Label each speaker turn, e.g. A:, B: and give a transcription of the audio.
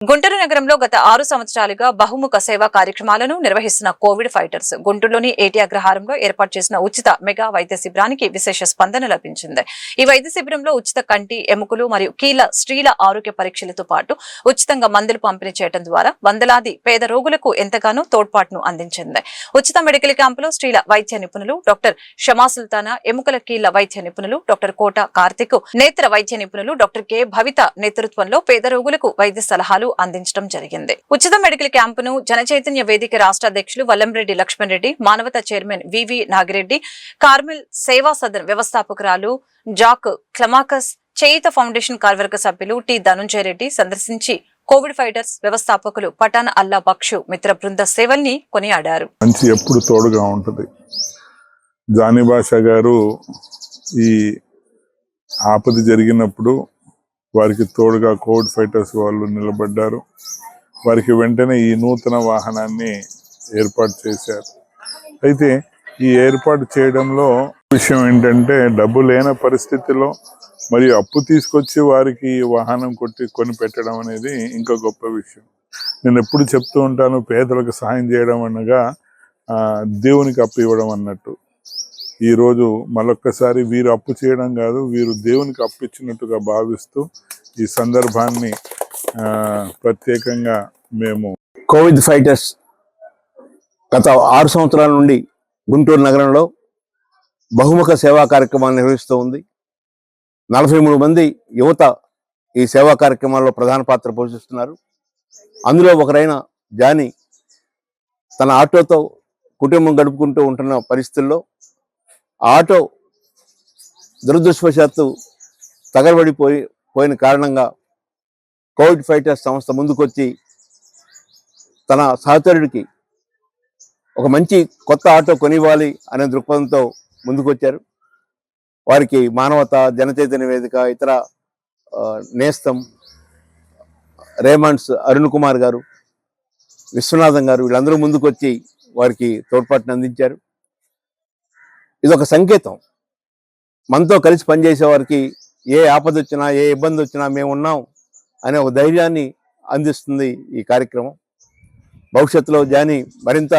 A: గుంటూరు నగరంలో గత 6 సంవత్సరాలుగా బహుముఖ సేవా కార్యక్రమాలను నిర్వహిస్తున్న కోవిడ్ ఫైటర్స్ గుంటూరులోని ఏటీ అగ్రహారంలో ఏర్పాటు చేసిన ఉచిత మెగా వైద్య శిబిరానికి విశేష స్పందన లభించింది. ఈ వైద్య శిబిరంలో ఉచిత కంటి, ఎముకలు మరియు కీళ్ల స్త్రీల ఆరోగ్య పరీక్షలతో పాటు ఉచితంగా మందులు పంపిణీ చేయడం ద్వారా వందలాది పేద రోగులకు ఎంతగానో తోడ్పాటును అందించింది. ఉచిత మెడికల్ క్యాంపులో స్త్రీల వైద్య నిపుణులు డాక్టర్ షమా సుల్తానా, ఎముకల కీళ్ల వైద్య నిపుణులు డాక్టర్ కోట కార్తిక్, నేత్ర వైద్య నిపుణులు డాక్టర్ కె భవిత నేతృత్వంలో పేద రోగులకు వైద్య సలహాలు అందించడం జరిగింది. ఉచిత మెడికల్ క్యాంపును జనచైతన్య వేదిక రాష్ట్ర అధ్యక్షులు వల్లంరెడ్డి లక్ష్మణ్ రెడ్డి, మానవతా చైర్మన్ వివి నాగిరెడ్డి, కార్మిల్ సేవా సదన్ వ్యవస్థాపకురాలు జాక్ క్లమాకస్, చేయిత ఫౌండేషన్ కార్యవర్గ సభ్యులు టి ధనుంజయ రెడ్డి సందర్శించి కోవిడ్ ఫైటర్స్ వ్యవస్థాపకులు పఠాన్ అల్లా బక్షు మిత్ర బృంద సేవల్ని కొనియాడారు.
B: ఎప్పుడు తోడుగా ఉంటుంది. జానీ బాషా గారు ఈ ఆపద జరిగినప్పుడు వారికి తోడుగా కోవిడ్ ఫైటర్స్ వాళ్ళు నిలబడ్డారు. వారికి వెంటనే ఈ నూతన వాహనాన్ని ఏర్పాటు చేశారు. అయితే ఈ ఏర్పాటు చేయడంలో విషయం ఏంటంటే, డబ్బు లేని పరిస్థితిలో మరియు అప్పు తీసుకొచ్చి వారికి వాహనం కొని పెట్టడం అనేది ఇంకా గొప్ప విషయం. నేను ఎప్పుడు చెప్తూ ఉంటాను, పేదలకు సహాయం చేయడం అనగా దేవునికి అప్పు ఇవ్వడం అన్నట్టు. ఈరోజు మరొక్కసారి వీరు అప్పు చేయడం కాదు, వీరు దేవునికి అప్పు ఇచ్చినట్టుగా భావిస్తూ ఈ సందర్భాన్ని ప్రత్యేకంగా మేము
C: కోవిడ్ ఫైటర్స్ గత 6 సంవత్సరాల నుండి గుంటూరు నగరంలో బహుముఖ సేవా కార్యక్రమాలు నిర్వహిస్తూ ఉంది. 43 మంది యువత ఈ సేవా కార్యక్రమాల్లో ప్రధాన పాత్ర పోషిస్తున్నారు. అందులో ఒకరైన జానీ తన ఆటోతో కుటుంబం గడుపుకుంటూ ఉంటున్న పరిస్థితుల్లో ఆటో దురదృష్టవశాత్తు తగలబడిపోయిన కారణంగా కోవిడ్ ఫైటర్స్ సంస్థ ముందుకొచ్చి తన సహచరుడికి ఒక మంచి కొత్త ఆటో కొనివ్వాలి అనే దృక్పథంతో ముందుకొచ్చారు. వారికి మానవత, జనచైతన్య వేదిక, ఇతర నేస్తం, రేమండ్స్, అరుణ్ కుమార్ గారు, విశ్వనాథం గారు వీళ్ళందరూ ముందుకొచ్చి వారికి తోడ్పాటును అందించారు. ఇదొక సంకేతం. మనతో కలిసి పనిచేసే వారికి ఏ ఆపద వచ్చినా, ఏ ఇబ్బంది వచ్చినా మేము ఉన్నాం అనే ఒక ధైర్యాన్ని అందిస్తుంది ఈ కార్యక్రమం. భవిష్యత్తులో జానీ మరింత